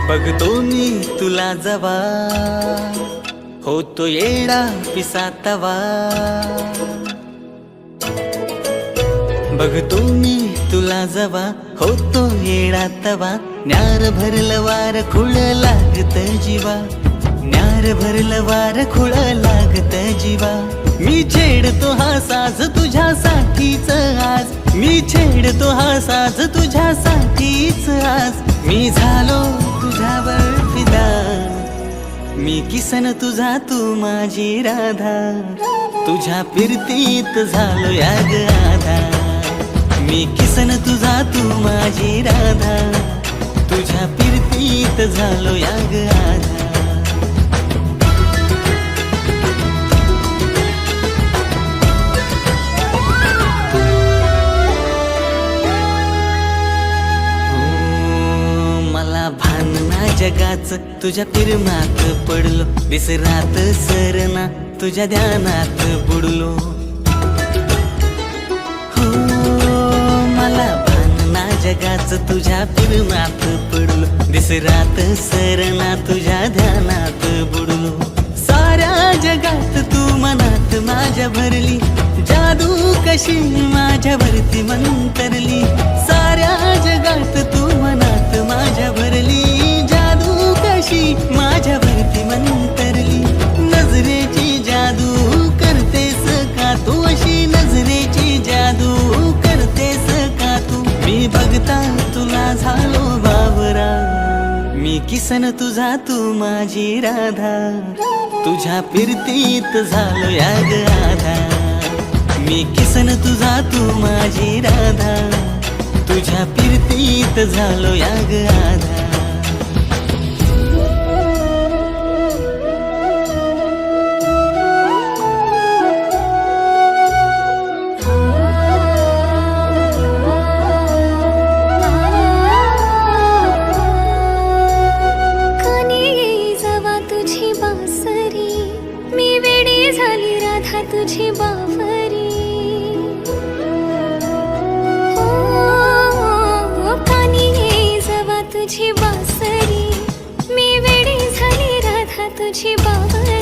बघतो मी तुला जवा होतो येडा पिसातवा, बघतो मी तुला जवा होतो येडा तवा, न्यार भरलं वार खुळ लागत जीवा, न्यार भरलं वार खुळ लागत जीवा। मी छेडतो हा साज तुझ्यासाठीच आज, मी छेडतो हा साज तुझ्यासाठीच आज, मी झालो तुझ्यावर फिदा, मी किसन तुझा तू माझी राधा, तुझ्या फिरतीत झालो याग आधा, मी किसन तुझा तू माझी राधा, तुझ्या फिरतीत झालो याग आधा। जगाच तुझ्या प्रेमात पडलो, विसरात सरना तुझ्या ध्यानात बुडलो, हो मला भानना जगाच तुझ्या प्रेमात पडलो, विसरात सरना तुझ्या ध्यानात बुडलो। साऱ्या जगात तू मनात माझ्या भरली, जादू कशी माझ्यावरती मंतरली, साऱ्या जगात तू मनात माझ्या भरली, माझ्यावरती मंतरली। नजरेची जादू करतेस का तू, अशी नजरेची जादू करतेस का तू, मी बघता तुला झालो बावरा, मी किसन तुझा तू माझी राधा, तुझ्या फिरतीत झालो याग आधा, मी किसन तुझा तू माझी राधा, तुझ्या फिरतीत झालो याग आधा। तुझी बावरी कानी जवा तुझी बासरी, मी वेडी झाली राधा तुझी बावरी।